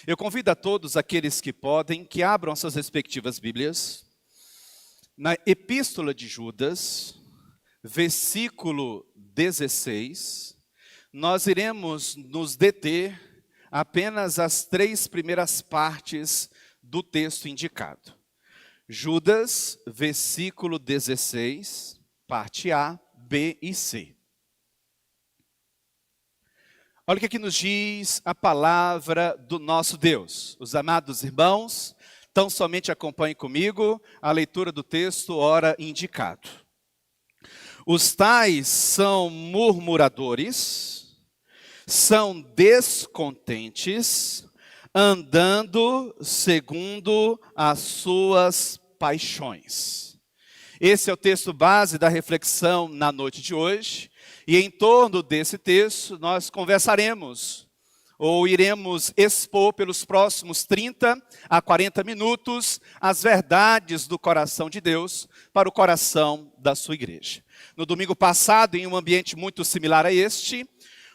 Eu convido a todos aqueles que podem, que abram suas respectivas Bíblias, na Epístola de Judas, versículo 16, nós iremos nos deter apenas as 3 primeiras partes do texto indicado. Judas, versículo 16, parte A, B e C. Olha o que aqui nos diz a palavra do nosso Deus. Os amados irmãos, tão somente acompanhem comigo a leitura do texto, ora indicado. Os tais são murmuradores, são descontentes, andando segundo as suas paixões. Esse é o texto base da reflexão na noite de hoje. E em torno desse texto nós conversaremos, ou iremos expor pelos próximos 30 a 40 minutos as verdades do coração de Deus para o coração da sua igreja. No domingo passado, em um ambiente muito similar a este,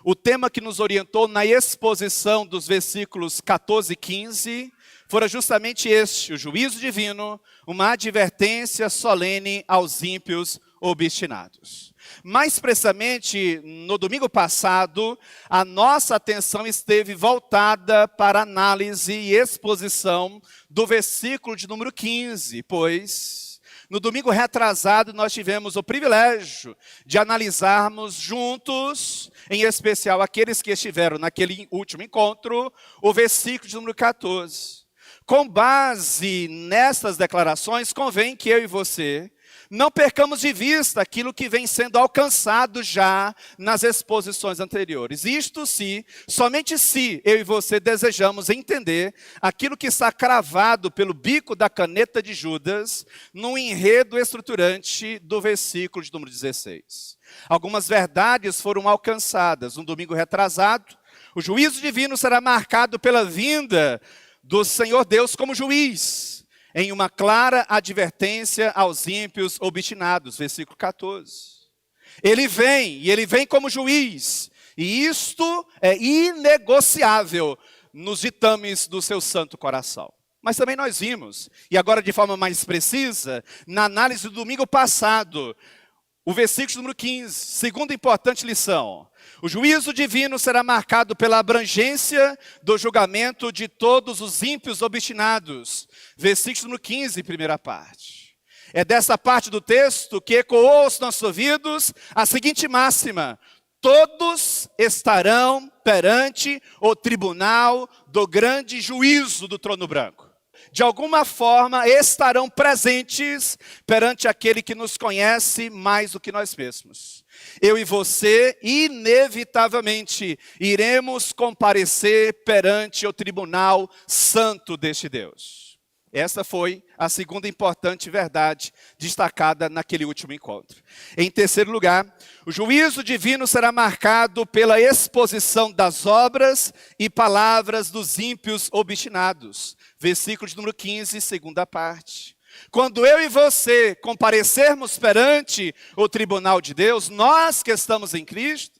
o tema que nos orientou na exposição dos versículos 14 e 15 fora justamente este: o juízo divino, uma advertência solene aos ímpios obstinados. Mais precisamente, no domingo passado, a nossa atenção esteve voltada para a análise e exposição do versículo de número 15, pois no domingo retrasado nós tivemos o privilégio de analisarmos juntos, em especial aqueles que estiveram naquele último encontro, o versículo de número 14. Com base nessas declarações, convém que eu e você não percamos de vista aquilo que vem sendo alcançado já nas exposições anteriores. Isto se, somente se eu e você desejamos entender aquilo que está cravado pelo bico da caneta de Judas no enredo estruturante do versículo de número 16. Algumas verdades foram alcançadas no domingo retrasado. O juízo divino será marcado pela vinda do Senhor Deus como juiz, em uma clara advertência aos ímpios obstinados, versículo 14. Ele vem, e ele vem como juiz, e isto é inegociável nos ditames do seu santo coração. Mas também nós vimos, e agora de forma mais precisa, na análise do domingo passado, o versículo número 15, segunda importante lição. O juízo divino será marcado pela abrangência do julgamento de todos os ímpios obstinados. Versículo número 15, primeira parte. É dessa parte do texto que ecoou aos nossos ouvidos a seguinte máxima: todos estarão perante o tribunal do grande juízo do trono branco. De alguma forma estarão presentes perante aquele que nos conhece mais do que nós mesmos. Eu e você, inevitavelmente, iremos comparecer perante o tribunal santo deste Deus. Essa foi a segunda importante verdade destacada naquele último encontro. Em terceiro lugar, o juízo divino será marcado pela exposição das obras e palavras dos ímpios obstinados. Versículo de número 15, segunda parte. Quando eu e você comparecermos perante o tribunal de Deus, nós que estamos em Cristo,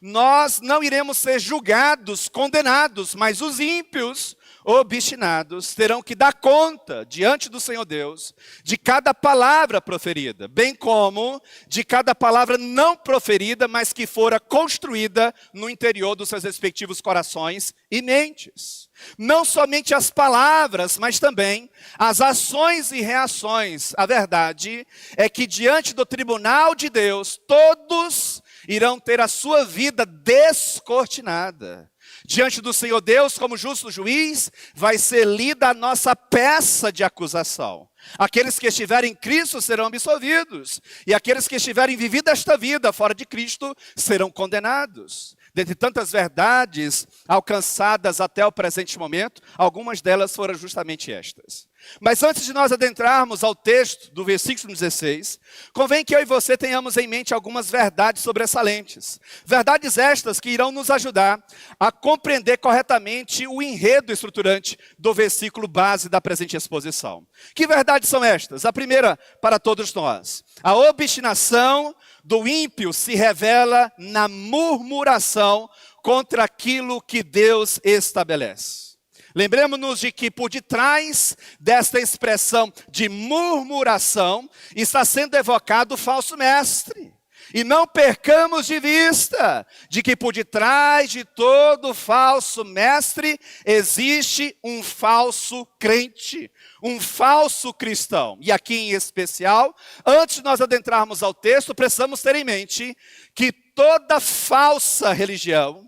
nós não iremos ser julgados, condenados, mas os ímpios obstinados terão que dar conta diante do Senhor Deus de cada palavra proferida, bem como de cada palavra não proferida, mas que fora construída no interior dos seus respectivos corações e mentes. Não somente as palavras, mas também as ações e reações. A verdade é que diante do tribunal de Deus, todos irão ter a sua vida descortinada. Diante do Senhor Deus, como justo juiz, vai ser lida a nossa peça de acusação. Aqueles que estiverem em Cristo serão absolvidos, e aqueles que estiverem vivido esta vida fora de Cristo serão condenados. Dentre tantas verdades alcançadas até o presente momento, algumas delas foram justamente estas. Mas antes de nós adentrarmos ao texto do versículo 16, convém que eu e você tenhamos em mente algumas verdades sobressalentes. Verdades estas que irão nos ajudar a compreender corretamente o enredo estruturante do versículo base da presente exposição. Que verdades são estas? A primeira para todos nós: a obstinação do ímpio se revela na murmuração contra aquilo que Deus estabelece. Lembremos-nos de que por detrás desta expressão de murmuração está sendo evocado o falso mestre. E não percamos de vista de que por detrás de todo falso mestre existe um falso crente, um falso cristão. E aqui em especial, antes de nós adentrarmos ao texto, precisamos ter em mente que toda falsa religião,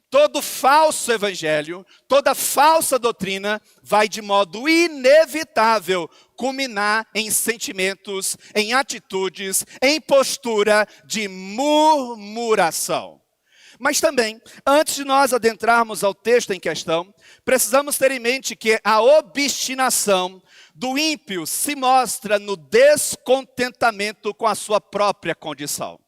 todo falso evangelho, toda falsa doutrina vai de modo inevitável culminar em sentimentos, em atitudes, em postura de murmuração. Mas também, antes de nós adentrarmos ao texto em questão, precisamos ter em mente que a obstinação do ímpio se mostra no descontentamento com a sua própria condição.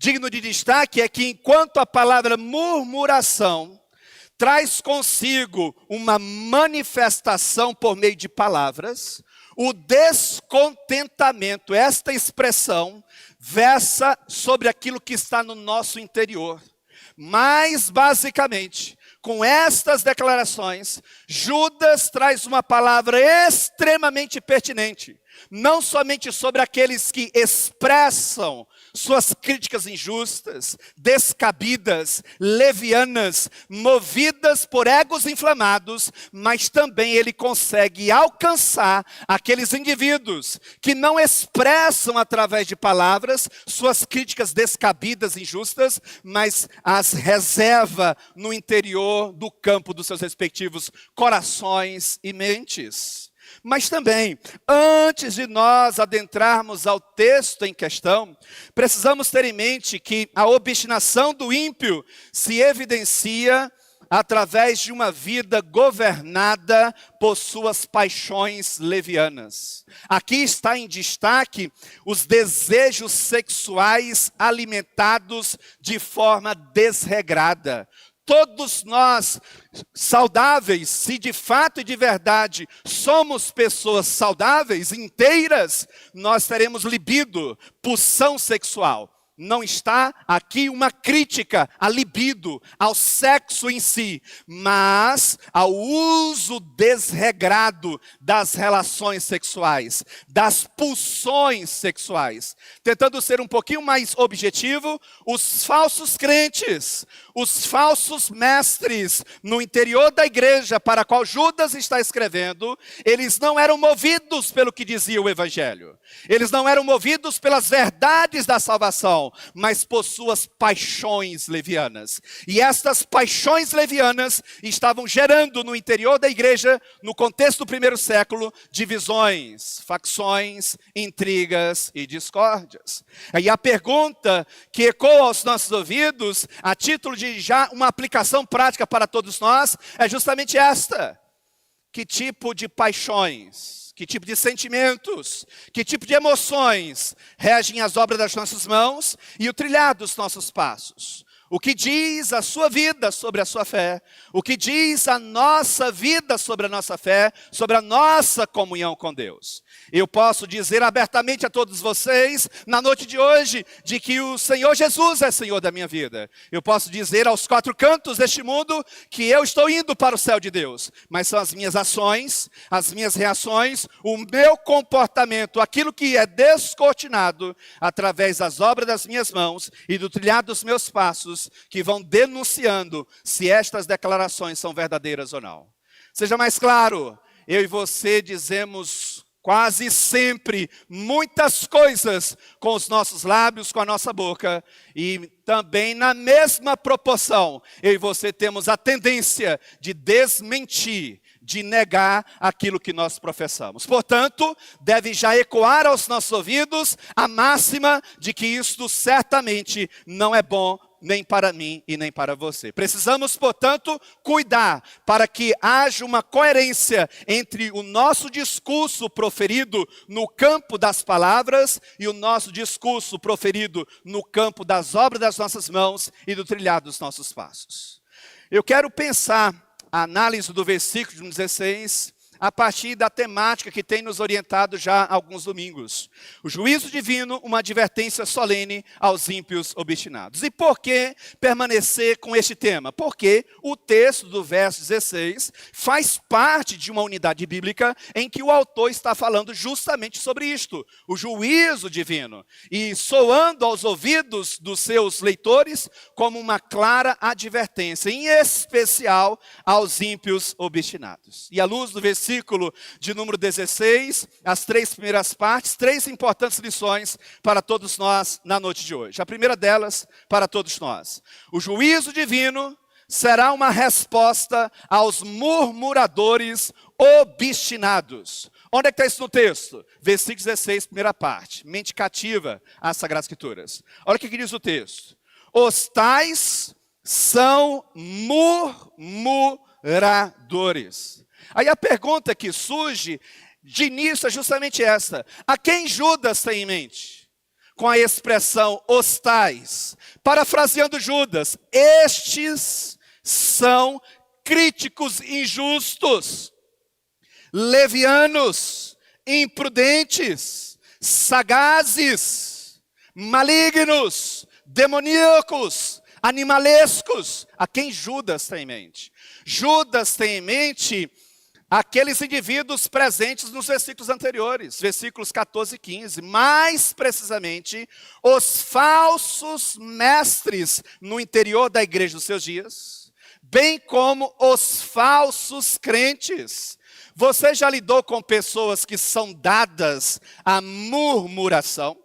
Digno de destaque é que enquanto a palavra murmuração traz consigo uma manifestação por meio de palavras, o descontentamento, esta expressão, versa sobre aquilo que está no nosso interior. Mais basicamente, com estas declarações, Judas traz uma palavra extremamente pertinente, não somente sobre aqueles que expressam suas críticas injustas, descabidas, levianas, movidas por egos inflamados, mas também ele consegue alcançar aqueles indivíduos que não expressam através de palavras suas críticas descabidas, injustas, mas as reserva no interior do campo dos seus respectivos corações e mentes. Mas também, antes de nós adentrarmos ao texto em questão, precisamos ter em mente que a obstinação do ímpio se evidencia através de uma vida governada por suas paixões levianas. Aqui está em destaque os desejos sexuais alimentados de forma desregrada. Todos nós saudáveis, se de fato e de verdade somos pessoas saudáveis, inteiras, nós teremos libido, pulsão sexual. Não está aqui uma crítica à libido, ao sexo em si, mas ao uso desregrado das relações sexuais, das pulsões sexuais. Tentando ser um pouquinho mais objetivo, os falsos crentes, os falsos mestres no interior da igreja para a qual Judas está escrevendo, eles não eram movidos pelo que dizia o evangelho. Eles não eram movidos pelas verdades da salvação, mas por suas paixões levianas. E estas paixões levianas estavam gerando no interior da igreja, no contexto do primeiro século, divisões, facções, intrigas e discórdias. E a pergunta que ecoa aos nossos ouvidos, a título de já uma aplicação prática para todos nós, é justamente esta: que tipo de paixões, que tipo de sentimentos, que tipo de emoções regem às obras das nossas mãos e o trilhar dos nossos passos? O que diz a sua vida sobre a sua fé? O que diz a nossa vida sobre a nossa fé, sobre a nossa comunhão com Deus? Eu posso dizer abertamente a todos vocês, na noite de hoje, de que o Senhor Jesus é Senhor da minha vida. Eu posso dizer aos quatro cantos deste mundo que eu estou indo para o céu de Deus. Mas são as minhas ações, as minhas reações, o meu comportamento, aquilo que é descortinado através das obras das minhas mãos e do trilhar dos meus passos, que vão denunciando se estas declarações são verdadeiras ou não. Seja mais claro, eu e você dizemos quase sempre muitas coisas com os nossos lábios, com a nossa boca, e também na mesma proporção, eu e você temos a tendência de desmentir, de negar aquilo que nós professamos. Portanto, deve já ecoar aos nossos ouvidos a máxima de que isto certamente não é bom nem para mim e nem para você. Precisamos, portanto, cuidar para que haja uma coerência entre o nosso discurso proferido no campo das palavras e o nosso discurso proferido no campo das obras das nossas mãos e do trilhar dos nossos passos. Eu quero pensar a análise do versículo 16 a partir da temática que tem nos orientado já há alguns domingos. O juízo divino, uma advertência solene aos ímpios obstinados. E por que permanecer com este tema? Porque o texto do verso 16 faz parte de uma unidade bíblica em que o autor está falando justamente sobre isto, o juízo divino. E soando aos ouvidos dos seus leitores como uma clara advertência, em especial aos ímpios obstinados. E à luz do versículo de número 16, as 3 primeiras partes, 3 importantes lições para todos nós na noite de hoje. A primeira delas, para todos nós. O juízo divino será uma resposta aos murmuradores obstinados. Onde é que está isso no texto? Versículo 16, primeira parte. Mente cativa às Sagradas Escrituras. Olha o que diz o texto. Os tais são murmuradores. Aí a pergunta que surge de início é justamente essa. A quem Judas tem em mente? Com a expressão os tais. Parafraseando Judas, estes são críticos injustos, levianos, imprudentes, sagazes, malignos, demoníacos, animalescos. A quem Judas tem em mente? Judas tem em mente aqueles indivíduos presentes nos versículos anteriores, versículos 14 e 15. Mais precisamente, os falsos mestres no interior da igreja dos seus dias, bem como os falsos crentes. Você já lidou com pessoas que são dadas à murmuração?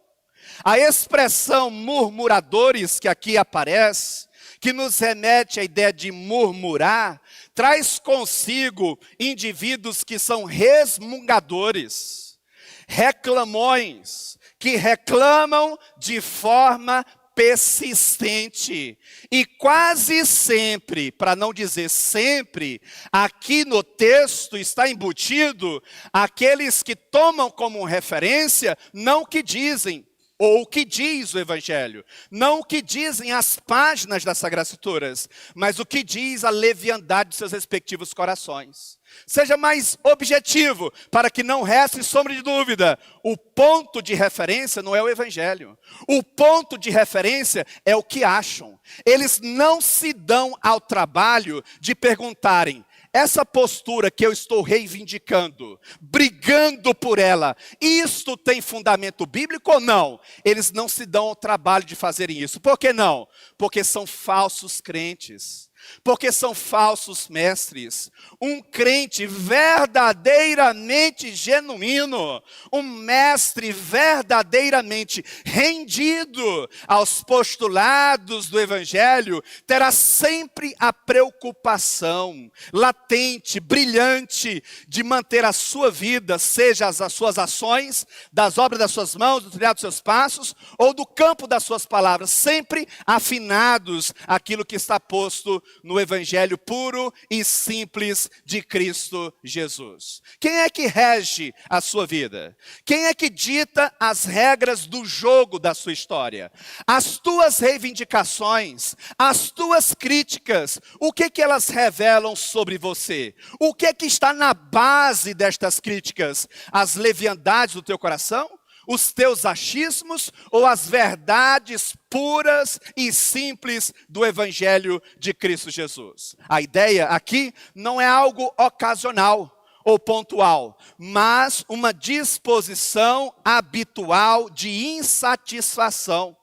A expressão murmuradores que aqui aparece, que nos remete à ideia de murmurar, traz consigo indivíduos que são resmungadores, reclamões, que reclamam de forma persistente. E quase sempre, para não dizer sempre, aqui no texto está embutido aqueles que tomam como referência não o que dizem, ou o que diz o Evangelho, não o que dizem as páginas das Sagradas Escrituras, mas o que diz a leviandade de seus respectivos corações. Seja mais objetivo, para que não reste sombra de dúvida. O ponto de referência não é o Evangelho. O ponto de referência é o que acham. Eles não se dão ao trabalho de perguntarem, essa postura que eu estou reivindicando, brigando por ela, isto tem fundamento bíblico ou não? Eles não se dão ao trabalho de fazerem isso. Por que não? Porque são falsos crentes. Porque são falsos mestres. Um crente verdadeiramente genuíno, um mestre verdadeiramente rendido aos postulados do Evangelho, terá sempre a preocupação latente, brilhante, de manter a sua vida, seja as suas ações, das obras das suas mãos, do trilhado dos seus passos, ou do campo das suas palavras, sempre afinados àquilo que está posto no Evangelho puro e simples de Cristo Jesus. Quem é que rege a sua vida? Quem é que dita as regras do jogo da sua história? As tuas reivindicações, as tuas críticas, o que elas revelam sobre você? O que está na base destas críticas? As leviandades do teu coração? Os teus achismos ou as verdades puras e simples do Evangelho de Cristo Jesus? A ideia aqui não é algo ocasional ou pontual, mas uma disposição habitual de insatisfação.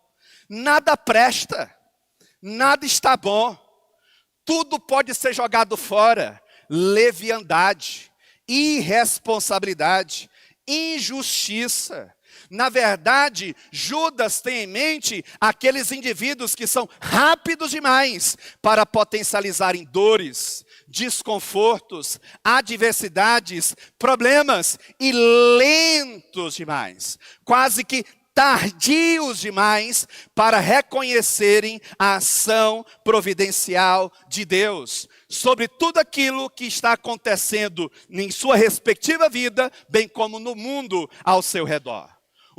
Nada presta, nada está bom, tudo pode ser jogado fora. Leviandade, irresponsabilidade, injustiça. Na verdade, Judas tem em mente aqueles indivíduos que são rápidos demais para potencializarem dores, desconfortos, adversidades, problemas e lentos demais, quase que tardios demais para reconhecerem a ação providencial de Deus sobre tudo aquilo que está acontecendo em sua respectiva vida, bem como no mundo ao seu redor.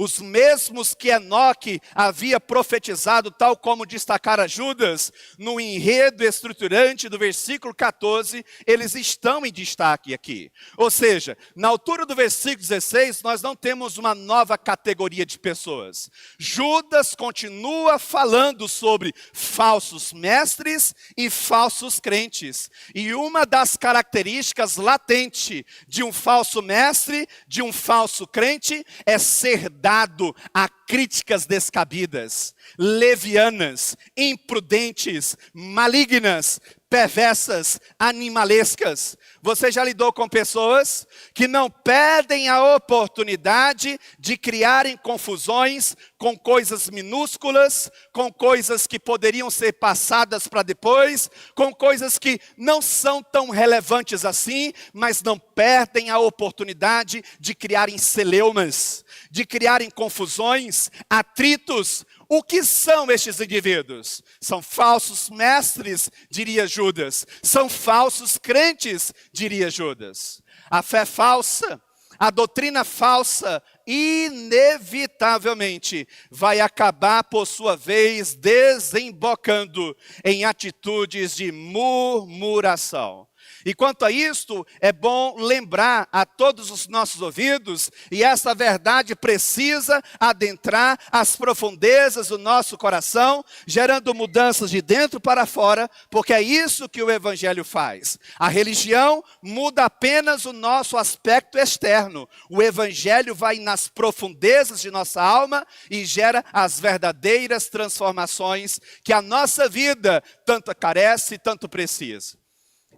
os mesmos que Enoque havia profetizado, tal como destacara Judas, no enredo estruturante do versículo 14, eles estão em destaque aqui. Ou seja, na altura do versículo 16, nós não temos uma nova categoria de pessoas. Judas continua falando sobre falsos mestres e falsos crentes. E uma das características latentes de um falso mestre, de um falso crente, é ser dado a críticas descabidas, levianas, imprudentes, malignas, perversas, animalescas. Você já lidou com pessoas que não perdem a oportunidade de criarem confusões com coisas minúsculas, com coisas que poderiam ser passadas para depois, com coisas que não são tão relevantes assim, mas não perdem a oportunidade de criarem celeumas, de criarem confusões, atritos. O que são estes indivíduos? São falsos mestres, diria Judas. São falsos crentes, diria Judas. A fé falsa, a doutrina falsa, inevitavelmente vai acabar, por sua vez, desembocando em atitudes de murmuração. E quanto a isto, é bom lembrar a todos os nossos ouvidos, e essa verdade precisa adentrar as profundezas do nosso coração, gerando mudanças de dentro para fora, porque é isso que o Evangelho faz. A religião muda apenas o nosso aspecto externo. O Evangelho vai nas profundezas de nossa alma e gera as verdadeiras transformações que a nossa vida tanto carece e tanto precisa.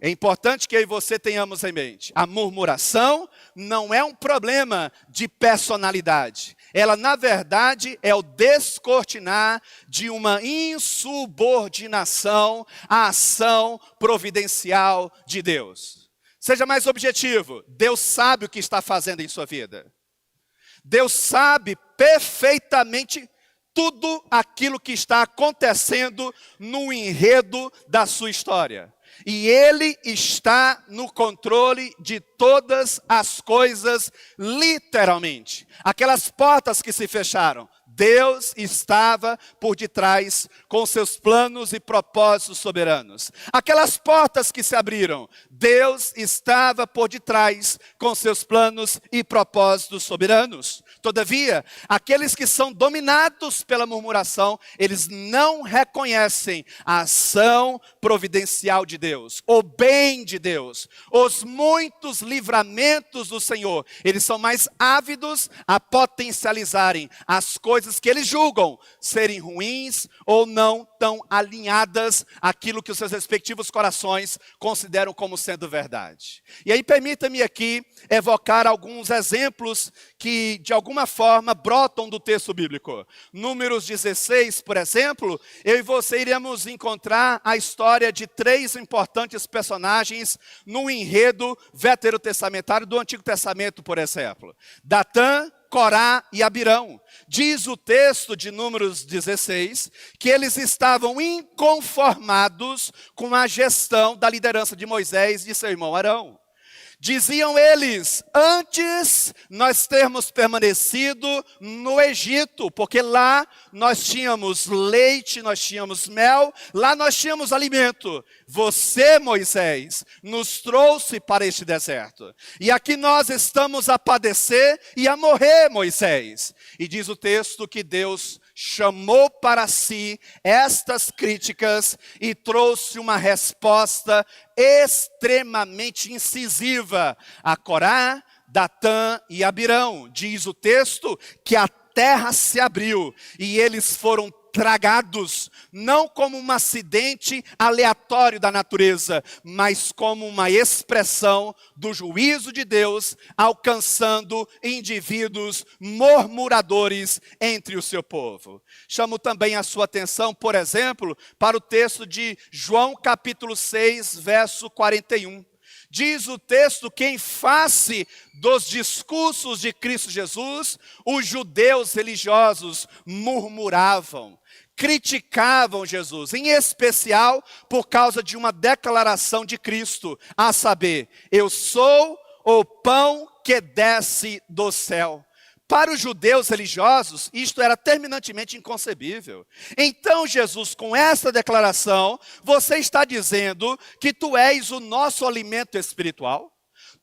É importante que eu e você tenhamos em mente. A murmuração não é um problema de personalidade. Ela, na verdade, é o descortinar de uma insubordinação à ação providencial de Deus. Seja mais objetivo. Deus sabe o que está fazendo em sua vida. Deus sabe perfeitamente tudo aquilo que está acontecendo no enredo da sua história. E Ele está no controle de todas as coisas, literalmente. Aquelas portas que se fecharam, Deus estava por detrás com seus planos e propósitos soberanos. Aquelas portas que se abriram, Deus estava por detrás com seus planos e propósitos soberanos. Todavia, aqueles que são dominados pela murmuração, eles não reconhecem a ação providencial de Deus, o bem de Deus, os muitos livramentos do Senhor. Eles são mais ávidos a potencializarem as coisas que eles julgam serem ruins ou não tão alinhadas àquilo que os seus respectivos corações consideram como sendo verdade. E aí permita-me aqui evocar alguns exemplos que de alguma forma brotam do texto bíblico. Números 16, por exemplo, eu e você iremos encontrar a história de 3 importantes personagens no enredo veterotestamentário do Antigo Testamento, por exemplo. Datã, Corá e Abirão. Diz o texto de Números 16 que eles estavam inconformados com a gestão da liderança de Moisés e de seu irmão Arão. Diziam eles, antes nós termos permanecido no Egito, porque lá nós tínhamos leite, nós tínhamos mel, lá nós tínhamos alimento. Você, Moisés, nos trouxe para este deserto. E aqui nós estamos a padecer e a morrer, Moisés. E diz o texto que Deus chamou para si estas críticas e trouxe uma resposta extremamente incisiva a Corá, Datã e Abirão. Diz o texto que a terra se abriu e eles foram tragados, não como um acidente aleatório da natureza, mas como uma expressão do juízo de Deus, alcançando indivíduos murmuradores entre o seu povo. Chamo também a sua atenção, por exemplo, para o texto de João capítulo 6, verso 41. Diz o texto que em face dos discursos de Cristo Jesus, os judeus religiosos murmuravam, criticavam Jesus, em especial por causa de uma declaração de Cristo, a saber, eu sou o pão que desce do céu. Para os judeus religiosos, isto era terminantemente inconcebível. Então Jesus, com essa declaração, você está dizendo que tu és o nosso alimento espiritual?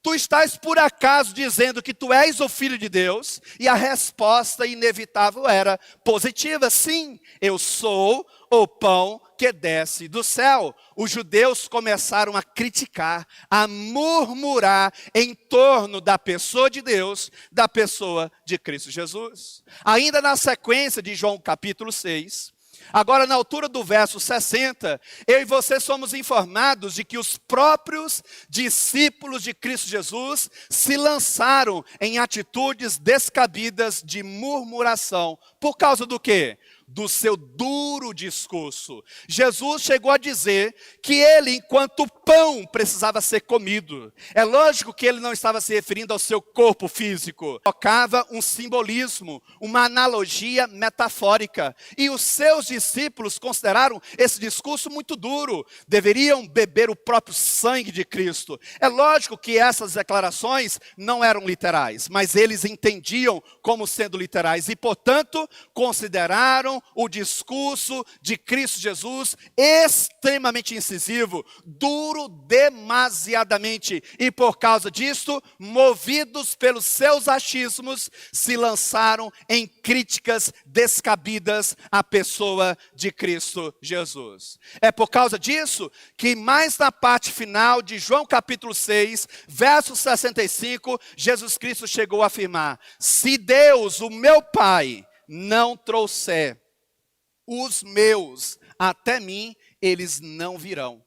Tu estás por acaso dizendo que tu és o Filho de Deus? E a resposta inevitável era positiva: sim, eu sou o pão que desce do céu. Os judeus começaram a criticar, a murmurar em torno da pessoa de Deus, da pessoa de Cristo Jesus. Ainda na sequência de João capítulo 6, agora na altura do verso 60, eu e você somos informados de que os próprios discípulos de Cristo Jesus se lançaram em atitudes descabidas de murmuração. Por causa do quê? Do seu duro discurso. Jesus chegou a dizer que ele, enquanto pão, precisava ser comido. É lógico que ele não estava se referindo ao seu corpo físico. Tocava um simbolismo, uma analogia metafórica. E os seus discípulos consideraram esse discurso muito duro. Deveriam beber o próprio sangue de Cristo. É lógico que essas declarações não eram literais, mas eles entendiam como sendo literais e, portanto, consideraram o discurso de Cristo Jesus extremamente incisivo, duro demasiadamente, e por causa disto, movidos pelos seus achismos, se lançaram em críticas descabidas à pessoa de Cristo Jesus. É por causa disso que mais na parte final de João capítulo 6, verso 65, Jesus Cristo chegou a afirmar: se Deus, o meu Pai, não trouxer os meus até mim, eles não virão.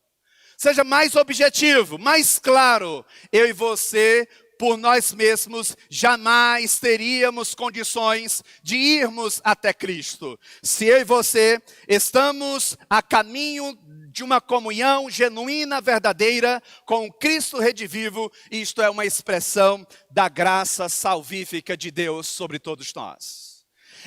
Seja mais objetivo, mais claro. Eu e você, por nós mesmos, jamais teríamos condições de irmos até Cristo. Se eu e você estamos a caminho de uma comunhão genuína, verdadeira, com Cristo redivivo, isto é uma expressão da graça salvífica de Deus sobre todos nós.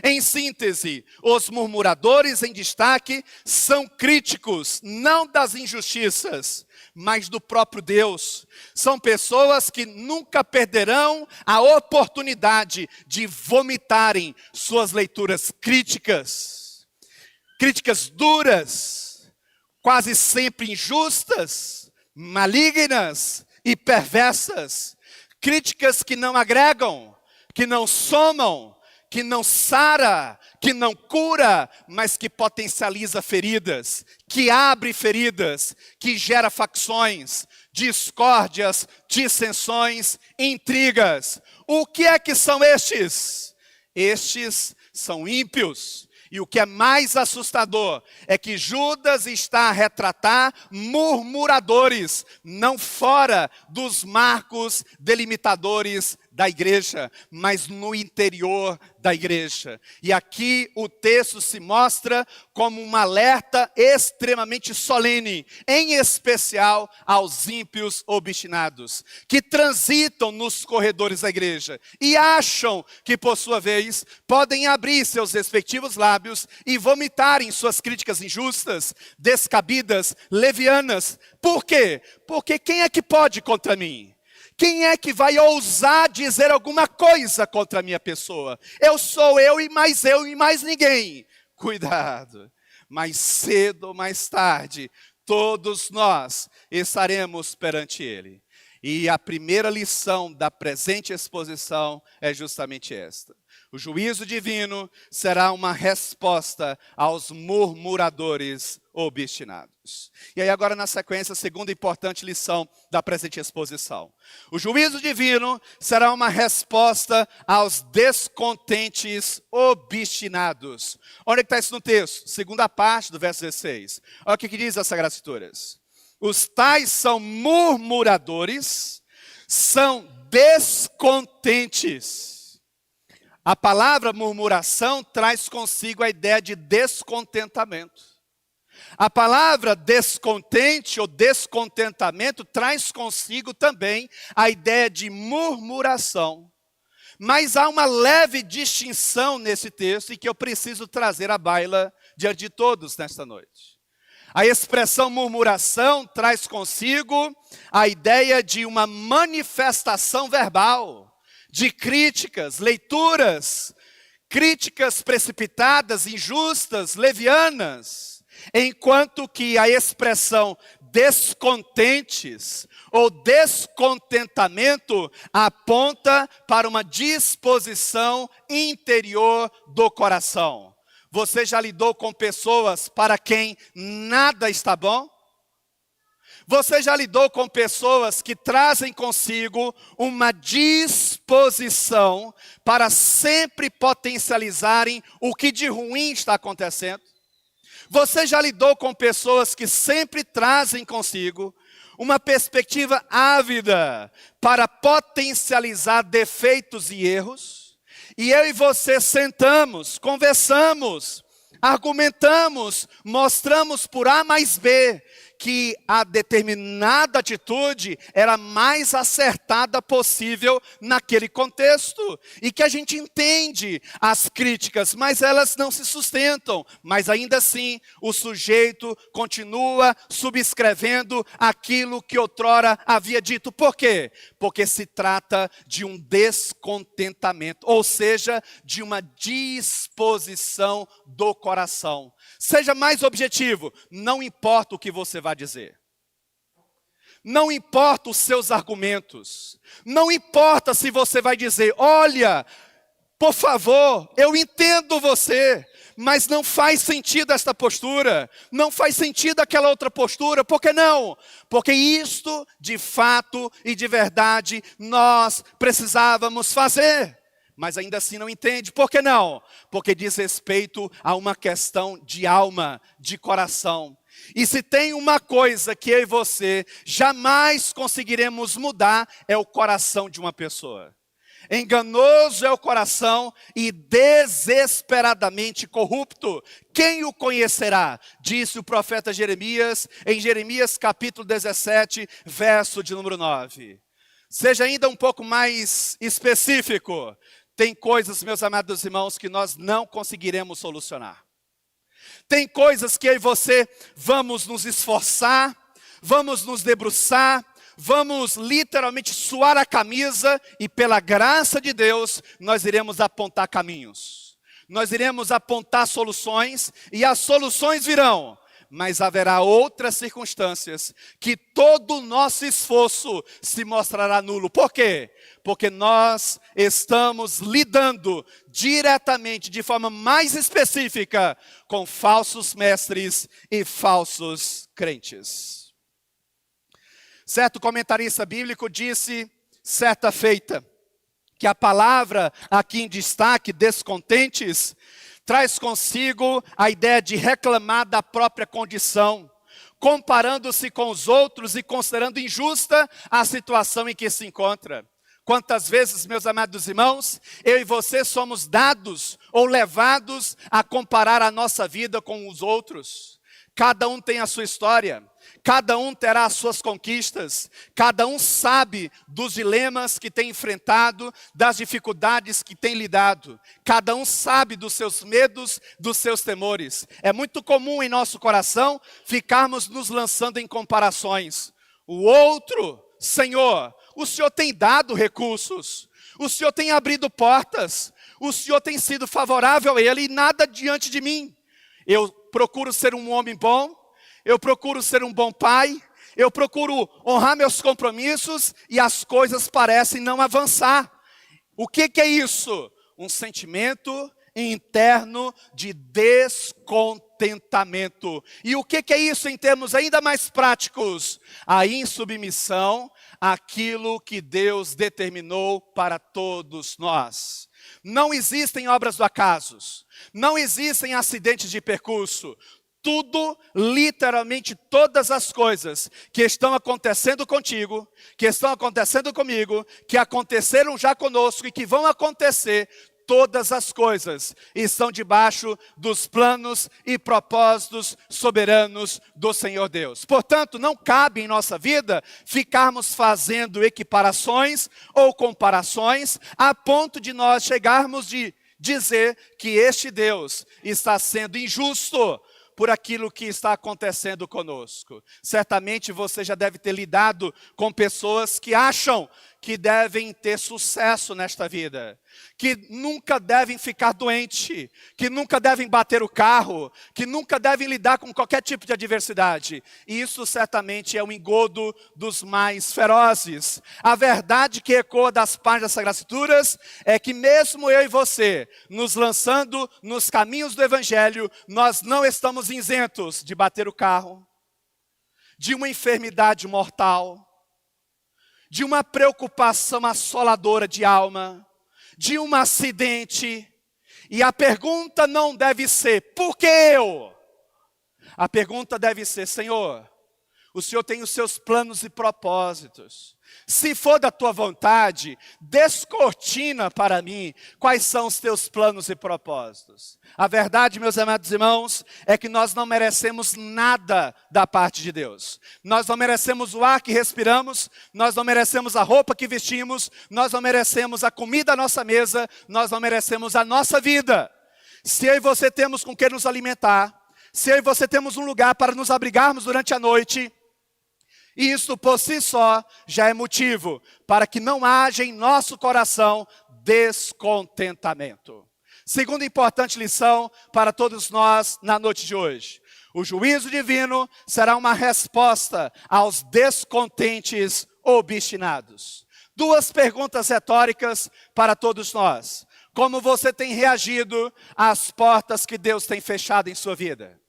Em síntese, os murmuradores em destaque são críticos, não das injustiças, mas do próprio Deus. São pessoas que nunca perderão a oportunidade de vomitarem suas leituras críticas. Críticas duras, quase sempre injustas, malignas e perversas. Críticas que não agregam, que não somam, que não sara, que não cura, mas que potencializa feridas, que abre feridas, que gera facções, discórdias, dissensões, intrigas. O que é que são estes? Estes são ímpios. E o que é mais assustador é que Judas está a retratar murmuradores, não fora dos marcos delimitadores da igreja, mas no interior da igreja. E aqui o texto se mostra como um alerta extremamente solene, em especial aos ímpios obstinados, que transitam nos corredores da igreja e acham que, por sua vez, podem abrir seus respectivos lábios e vomitarem suas críticas injustas, descabidas, levianas. Por quê? Porque quem é que pode contra mim? Quem é que vai ousar dizer alguma coisa contra a minha pessoa? Eu sou eu e mais ninguém. Cuidado, mais cedo ou mais tarde, todos nós estaremos perante Ele. E a primeira lição da presente exposição é justamente esta. O juízo divino será uma resposta aos murmuradores obstinados. E aí agora na sequência, a segunda importante lição da presente exposição. O juízo divino será uma resposta aos descontentes obstinados. Onde é que está isso no texto? Segunda parte do verso 16. Olha o que diz as Sagradas Escrituras. Os tais são murmuradores, são descontentes. A palavra murmuração traz consigo a ideia de descontentamento. A palavra descontente ou descontentamento traz consigo também a ideia de murmuração. Mas há uma leve distinção nesse texto e que eu preciso trazer à baila diante de todos nesta noite. A expressão murmuração traz consigo a ideia de uma manifestação verbal, de críticas, leituras, críticas precipitadas, injustas, levianas, enquanto que a expressão descontentes ou descontentamento aponta para uma disposição interior do coração. Você já lidou com pessoas para quem nada está bom? Você já lidou com pessoas que trazem consigo uma disposição para sempre potencializarem o que de ruim está acontecendo? Você já lidou com pessoas que sempre trazem consigo uma perspectiva ávida para potencializar defeitos e erros? E eu e você sentamos, conversamos, argumentamos, mostramos por A mais B que a determinada atitude era a mais acertada possível naquele contexto. E que a gente entende as críticas, mas elas não se sustentam. Mas ainda assim, o sujeito continua subscrevendo aquilo que outrora havia dito. Por quê? Porque se trata de um descontentamento, ou seja, de uma disposição do coração. Seja mais objetivo, não importa o que você vai dizer. Não importa os seus argumentos. Não importa se você vai dizer, olha, por favor, eu entendo você, mas não faz sentido esta postura, não faz sentido aquela outra postura. Por que não? Porque isto, de fato e de verdade, nós precisávamos fazer. Mas ainda assim não entende. Por que não? Porque diz respeito a uma questão de alma, de coração. E se tem uma coisa que eu e você jamais conseguiremos mudar, é o coração de uma pessoa. Enganoso é o coração e desesperadamente corrupto. Quem o conhecerá? Disse o profeta Jeremias, em Jeremias capítulo 17, verso de número 9. Seja ainda um pouco mais específico. Tem coisas, meus amados irmãos, que nós não conseguiremos solucionar. Tem coisas que eu e você vamos nos esforçar, vamos nos debruçar, vamos literalmente suar a camisa e pela graça de Deus nós iremos apontar caminhos. Nós iremos apontar soluções e as soluções virão. Mas haverá outras circunstâncias que todo o nosso esforço se mostrará nulo. Por quê? Porque nós estamos lidando diretamente, de forma mais específica, com falsos mestres e falsos crentes. Certo comentarista bíblico disse, certa feita, que a palavra aqui em destaque, descontentes, traz consigo a ideia de reclamar da própria condição, comparando-se com os outros e considerando injusta a situação em que se encontra. Quantas vezes, meus amados irmãos, eu e você somos dados ou levados a comparar a nossa vida com os outros. Cada um tem a sua história, cada um terá as suas conquistas, cada um sabe dos dilemas que tem enfrentado, das dificuldades que tem lidado. Cada um sabe dos seus medos, dos seus temores. É muito comum em nosso coração ficarmos nos lançando em comparações. O outro, Senhor, o Senhor tem dado recursos, o Senhor tem abrido portas, o Senhor tem sido favorável a ele e nada diante de mim. Eu procuro ser um homem bom, eu procuro ser um bom pai, eu procuro honrar meus compromissos e as coisas parecem não avançar. O que é isso? Um sentimento interno de descontentamento. E o que é isso em termos ainda mais práticos? A insubmissão àquilo que Deus determinou para todos nós. Não existem obras do acaso, não existem acidentes de percurso. Tudo, literalmente todas as coisas que estão acontecendo contigo, que estão acontecendo comigo, que aconteceram já conosco e que vão acontecer, todas as coisas estão debaixo dos planos e propósitos soberanos do Senhor Deus. Portanto, não cabe em nossa vida ficarmos fazendo equiparações ou comparações a ponto de nós chegarmos de dizer que este Deus está sendo injusto por aquilo que está acontecendo conosco. Certamente você já deve ter lidado com pessoas que acham que devem ter sucesso nesta vida, que nunca devem ficar doentes, que nunca devem bater o carro, que nunca devem lidar com qualquer tipo de adversidade. E isso certamente é um engodo dos mais ferozes. A verdade que ecoa das páginas das Sagradas Escrituras é que mesmo eu e você, nos lançando nos caminhos do Evangelho, nós não estamos isentos de bater o carro, de uma enfermidade mortal, de uma preocupação assoladora de alma, de um acidente. E a pergunta não deve ser, por que eu? A pergunta deve ser, Senhor, o Senhor tem os seus planos e propósitos. Se for da tua vontade, descortina para mim quais são os teus planos e propósitos. A verdade, meus amados irmãos, é que nós não merecemos nada da parte de Deus. Nós não merecemos o ar que respiramos, nós não merecemos a roupa que vestimos, nós não merecemos a comida à nossa mesa, nós não merecemos a nossa vida. Se eu e você temos com que nos alimentar, se eu e você temos um lugar para nos abrigarmos durante a noite, isso por si só já é motivo para que não haja em nosso coração descontentamento. Segunda importante lição para todos nós na noite de hoje. O juízo divino será uma resposta aos descontentes obstinados. Duas perguntas retóricas para todos nós. Como você tem reagido às portas que Deus tem fechado em sua vida?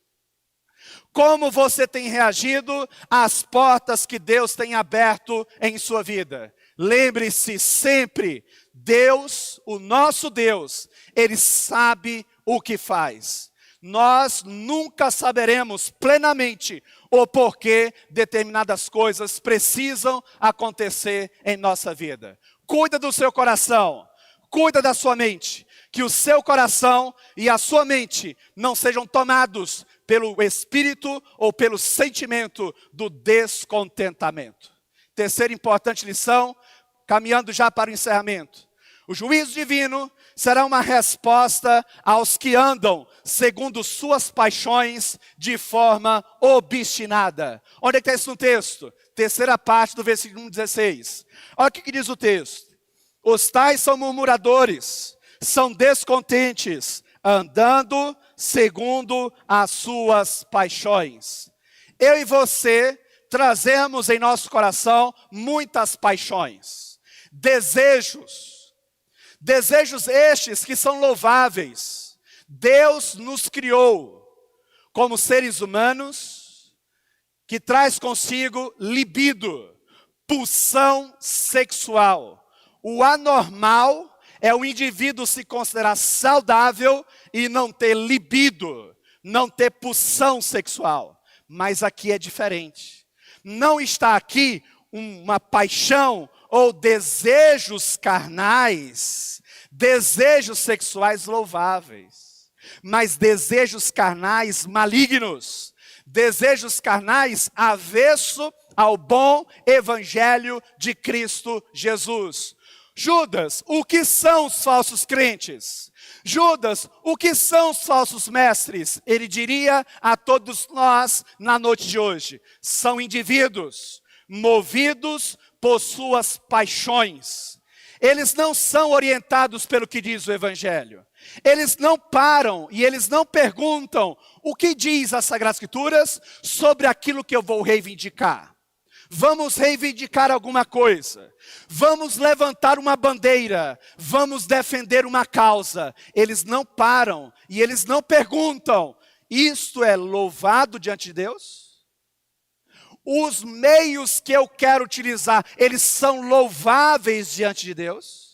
Como você tem reagido às portas que Deus tem aberto em sua vida? Lembre-se sempre, Deus, o nosso Deus, Ele sabe o que faz. Nós nunca saberemos plenamente o porquê determinadas coisas precisam acontecer em nossa vida. Cuida do seu coração, cuida da sua mente, que o seu coração e a sua mente não sejam tomados pelo espírito ou pelo sentimento do descontentamento. Terceira importante lição, caminhando já para o encerramento. O juízo divino será uma resposta aos que andam segundo suas paixões de forma obstinada. Onde é que está isso no texto? Terceira parte do versículo 16. Olha o que diz o texto. Os tais são murmuradores, são descontentes, andando segundo as suas paixões. Eu e você trazemos em nosso coração muitas paixões, desejos estes que são louváveis. Deus nos criou como seres humanos que traz consigo libido, pulsão sexual. O anormal é o indivíduo se considerar saudável e não ter libido, não ter pulsão sexual. Mas aqui é diferente. Não está aqui uma paixão ou desejos carnais, desejos sexuais louváveis, mas desejos carnais malignos, desejos carnais avesso ao bom evangelho de Cristo Jesus. Judas, o que são os falsos crentes? Judas, o que são os falsos mestres? Ele diria a todos nós na noite de hoje: são indivíduos movidos por suas paixões. Eles não são orientados pelo que diz o Evangelho. Eles não param e eles não perguntam o que diz as Sagradas Escrituras sobre aquilo que eu vou reivindicar. Vamos reivindicar alguma coisa, vamos levantar uma bandeira, vamos defender uma causa. Eles não param e eles não perguntam: isto é louvado diante de Deus? Os meios que eu quero utilizar, eles são louváveis diante de Deus?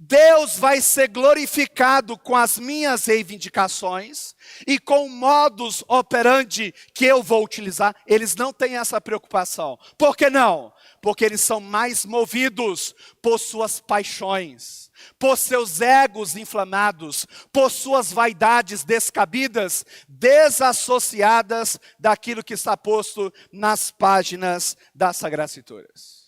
Deus vai ser glorificado com as minhas reivindicações e com o modus operandi que eu vou utilizar. Eles não têm essa preocupação. Por que não? Porque eles são mais movidos por suas paixões, por seus egos inflamados, por suas vaidades descabidas, desassociadas daquilo que está posto nas páginas das Sagradas Escrituras.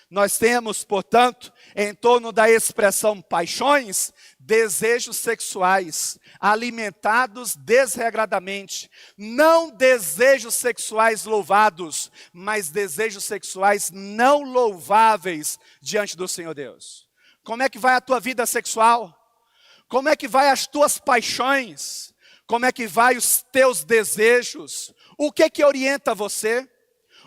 Nós temos, portanto, em torno da expressão paixões, desejos sexuais alimentados desregradamente, não desejos sexuais louvados, mas desejos sexuais não louváveis diante do Senhor Deus. Como é que vai a tua vida sexual? Como é que vai as tuas paixões? Como é que vai os teus desejos? O que é que orienta você?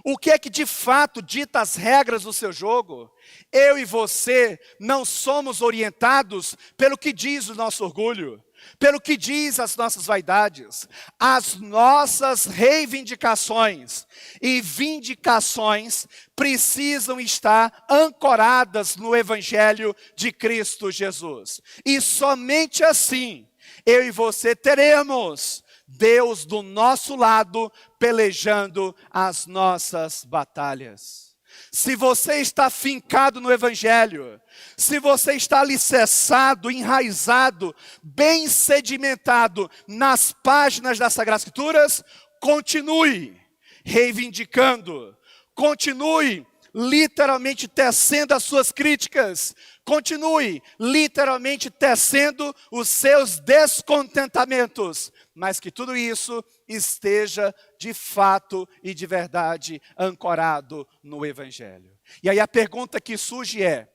O que é que de fato dita as regras do seu jogo? Eu e você não somos orientados pelo que diz o nosso orgulho, pelo que diz as nossas vaidades. As nossas reivindicações e vindicações precisam estar ancoradas no Evangelho de Cristo Jesus. E somente assim, eu e você teremos Deus do nosso lado, pelejando as nossas batalhas. Se você está fincado no Evangelho, se você está alicerçado, enraizado, bem sedimentado nas páginas das Sagradas Escrituras, continue reivindicando, continue literalmente tecendo as suas críticas, continue literalmente tecendo os seus descontentamentos, mas que tudo isso esteja de fato e de verdade ancorado no Evangelho. E aí a pergunta que surge é: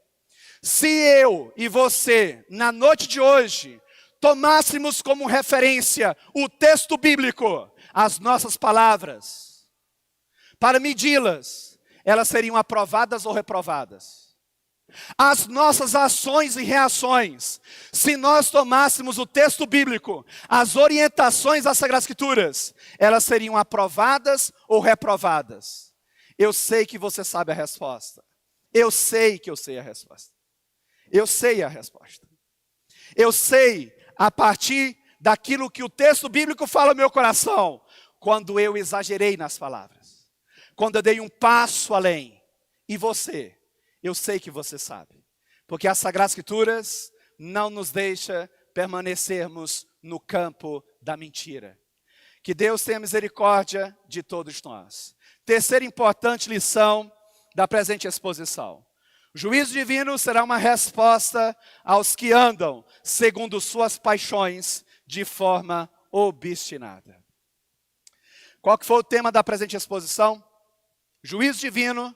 se eu e você, na noite de hoje, tomássemos como referência o texto bíblico, as nossas palavras, para medi-las, elas seriam aprovadas ou reprovadas? As nossas ações e reações, se nós tomássemos o texto bíblico, as orientações das Sagradas Escrituras, elas seriam aprovadas ou reprovadas? Eu sei que você sabe a resposta. Eu sei que eu sei a resposta. Eu sei a resposta. Eu sei a partir daquilo que o texto bíblico fala no meu coração, quando eu exagerei nas palavras, quando eu dei um passo além. E você? Eu sei que você sabe, porque as Sagradas Escrituras não nos deixa permanecermos no campo da mentira. Que Deus tenha misericórdia de todos nós. Terceira importante lição da presente exposição: o juízo divino será uma resposta aos que andam segundo suas paixões de forma obstinada. Qual que foi o tema da presente exposição? Juízo divino,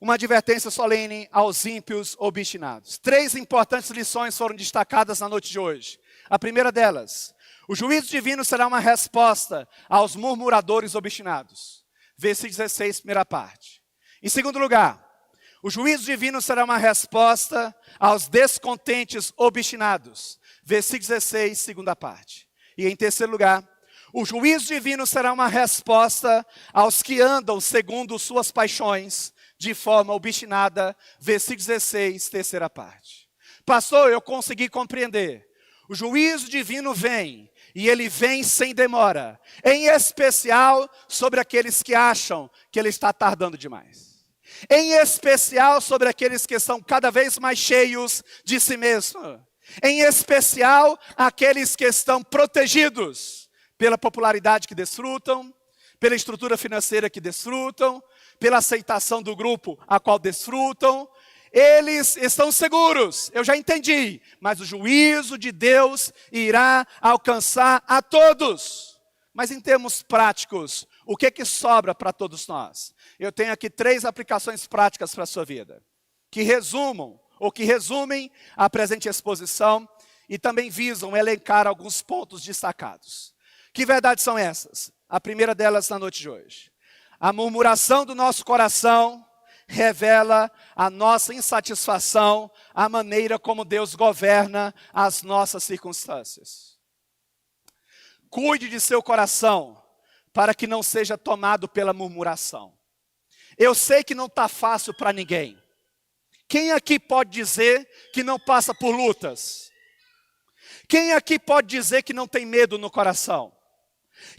uma advertência solene aos ímpios obstinados. 3 importantes lições foram destacadas na noite de hoje. A primeira delas: o juízo divino será uma resposta aos murmuradores obstinados. Versículo 16, primeira parte. Em segundo lugar, o juízo divino será uma resposta aos descontentes obstinados. Versículo 16, segunda parte. E em terceiro lugar, o juízo divino será uma resposta aos que andam segundo suas paixões de forma obstinada. Versículo 16, terceira parte. Pastor, eu consegui compreender. O juízo divino vem, e ele vem sem demora, em especial sobre aqueles que acham que ele está tardando demais. Em especial sobre aqueles que são cada vez mais cheios de si mesmos. Em especial aqueles que estão protegidos pela popularidade que desfrutam, pela estrutura financeira que desfrutam, pela aceitação do grupo a qual desfrutam. Eles estão seguros, eu já entendi, mas o juízo de Deus irá alcançar a todos. Mas em termos práticos, o que sobra para todos nós? Eu tenho aqui 3 aplicações práticas para a sua vida, que resumam, ou que resumem a presente exposição e também visam elencar alguns pontos destacados. Que verdades são essas? A primeira delas na noite de hoje: a murmuração do nosso coração revela a nossa insatisfação, a maneira como Deus governa as nossas circunstâncias. Cuide de seu coração, para que não seja tomado pela murmuração. Eu sei que não está fácil para ninguém. Quem aqui pode dizer que não passa por lutas? Quem aqui pode dizer que não tem medo no coração?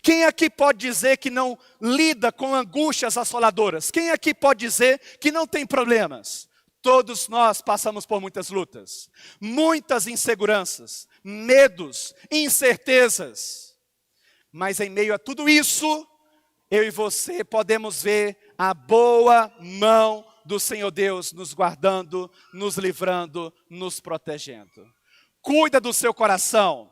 Quem aqui pode dizer que não lida com angústias assoladoras? Quem aqui pode dizer que não tem problemas? Todos nós passamos por muitas lutas, muitas inseguranças, medos, incertezas. Mas em meio a tudo isso, eu e você podemos ver a boa mão do Senhor Deus nos guardando, nos livrando, nos protegendo. Cuida do seu coração,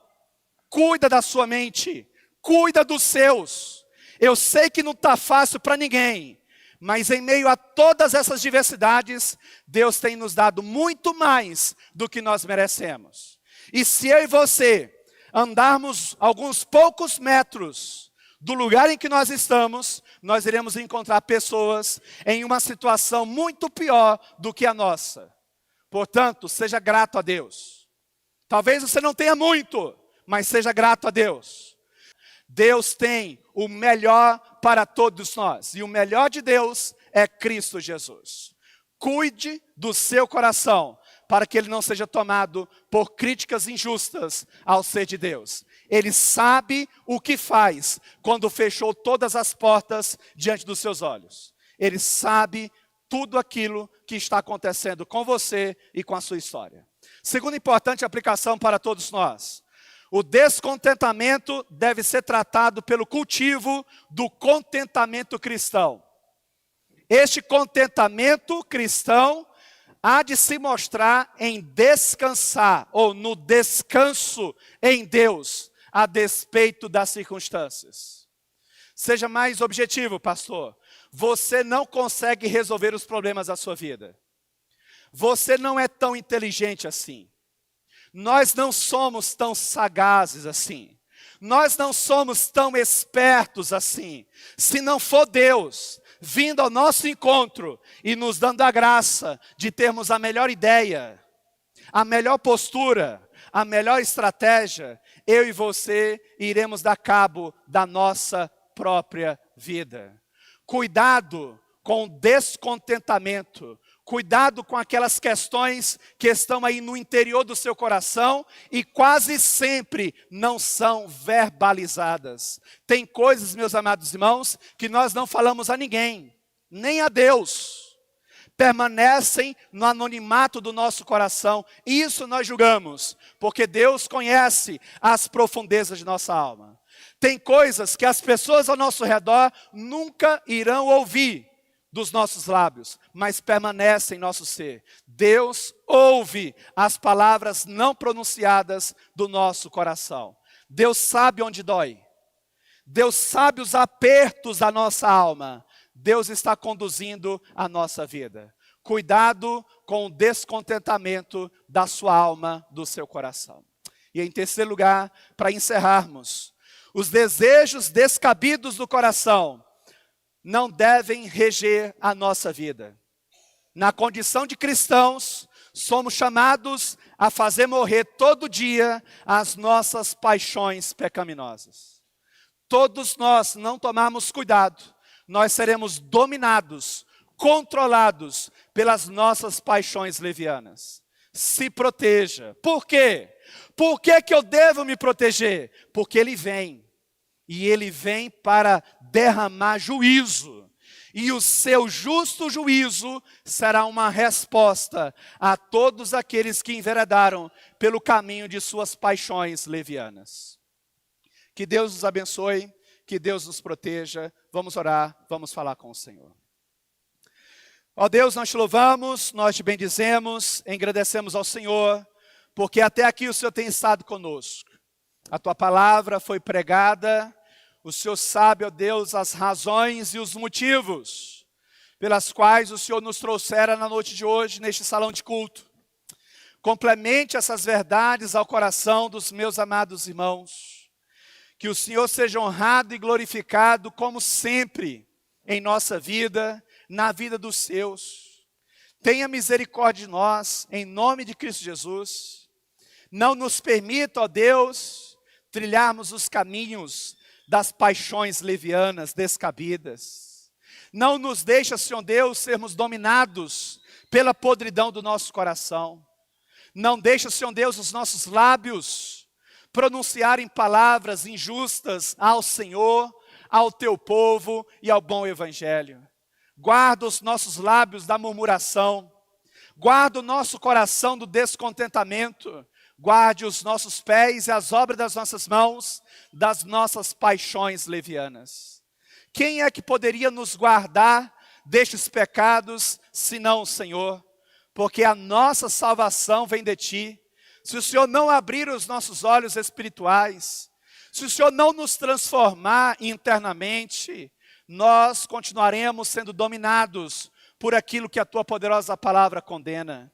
cuida da sua mente, cuida dos seus. Eu sei que não está fácil para ninguém, mas em meio a todas essas diversidades, Deus tem nos dado muito mais do que nós merecemos. E se eu e você andarmos alguns poucos metros do lugar em que nós estamos, nós iremos encontrar pessoas em uma situação muito pior do que a nossa. Portanto, seja grato a Deus. Talvez você não tenha muito, mas seja grato a Deus. Deus tem o melhor para todos nós. E o melhor de Deus é Cristo Jesus. Cuide do seu coração, para que ele não seja tomado por críticas injustas ao ser de Deus. Ele sabe o que faz quando fechou todas as portas diante dos seus olhos. Ele sabe tudo aquilo que está acontecendo com você e com a sua história. Segunda importante aplicação para todos nós. O descontentamento deve ser tratado pelo cultivo do contentamento cristão. Este contentamento cristão há de se mostrar em descansar, ou no descanso em Deus, a despeito das circunstâncias. Seja mais objetivo, pastor. Você não consegue resolver os problemas da sua vida. Você não é tão inteligente assim. Nós não somos tão sagazes assim. Nós não somos tão espertos assim. Se não for Deus vindo ao nosso encontro e nos dando a graça de termos a melhor ideia, a melhor postura, a melhor estratégia, eu e você iremos dar cabo da nossa própria vida. Cuidado com o descontentamento. Cuidado com aquelas questões que estão aí no interior do seu coração e quase sempre não são verbalizadas. Tem coisas, meus amados irmãos, que nós não falamos a ninguém, nem a Deus. Permanecem no anonimato do nosso coração. Isso nós julgamos, porque Deus conhece as profundezas de nossa alma. Tem coisas que as pessoas ao nosso redor nunca irão ouvir dos nossos lábios, mas permanece em nosso ser. Deus ouve as palavras não pronunciadas do nosso coração. Deus sabe onde dói. Deus sabe os apertos da nossa alma. Deus está conduzindo a nossa vida. Cuidado com o descontentamento da sua alma, do seu coração. E em terceiro lugar, para encerrarmos, os desejos descabidos do coração não devem reger a nossa vida. Na condição de cristãos, somos chamados a fazer morrer todo dia as nossas paixões pecaminosas. Todos nós não tomarmos cuidado, nós seremos dominados, controlados pelas nossas paixões levianas. Se proteja. Por quê? Por que que eu devo me proteger? Porque ele vem. E ele vem para derramar juízo. E o seu justo juízo será uma resposta a todos aqueles que enveredaram pelo caminho de suas paixões levianas. Que Deus nos abençoe, que Deus nos proteja. Vamos orar, vamos falar com o Senhor. Ó Deus, nós te louvamos, nós te bendizemos, engrandecemos ao Senhor, porque até aqui o Senhor tem estado conosco. A tua palavra foi pregada. O Senhor sabe, ó Deus, as razões e os motivos pelas quais o Senhor nos trouxera na noite de hoje, neste salão de culto. Complemente essas verdades ao coração dos meus amados irmãos. Que o Senhor seja honrado e glorificado, como sempre, em nossa vida, na vida dos seus. Tenha misericórdia de nós, em nome de Cristo Jesus. Não nos permita, ó Deus, trilharmos os caminhos das paixões levianas, descabidas. Não nos deixa, Senhor Deus, sermos dominados pela podridão do nosso coração. Não deixa, Senhor Deus, os nossos lábios pronunciarem palavras injustas ao Senhor, ao teu povo e ao bom evangelho. Guarda os nossos lábios da murmuração. Guarda o nosso coração do descontentamento. Guarde os nossos pés e as obras das nossas mãos, das nossas paixões levianas. Quem é que poderia nos guardar destes pecados, senão o Senhor? Porque a nossa salvação vem de ti. se o Senhor não abrir os nossos olhos espirituais, se o Senhor não nos transformar internamente, nós continuaremos sendo dominados por aquilo que a tua poderosa palavra condena.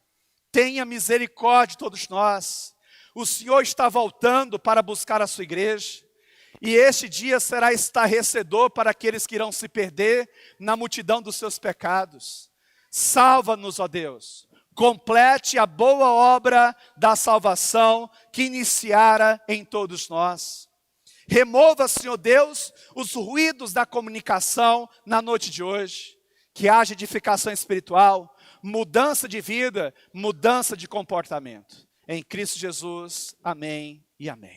Tenha misericórdia de todos nós. O Senhor está voltando para buscar a sua igreja. E este dia será estarrecedor para aqueles que irão se perder na multidão dos seus pecados. Salva-nos, ó Deus. Complete a boa obra da salvação que iniciara em todos nós. Remova, Senhor Deus, os ruídos da comunicação na noite de hoje. Que haja edificação espiritual, mudança de vida, mudança de comportamento. Em Cristo Jesus, amém e amém.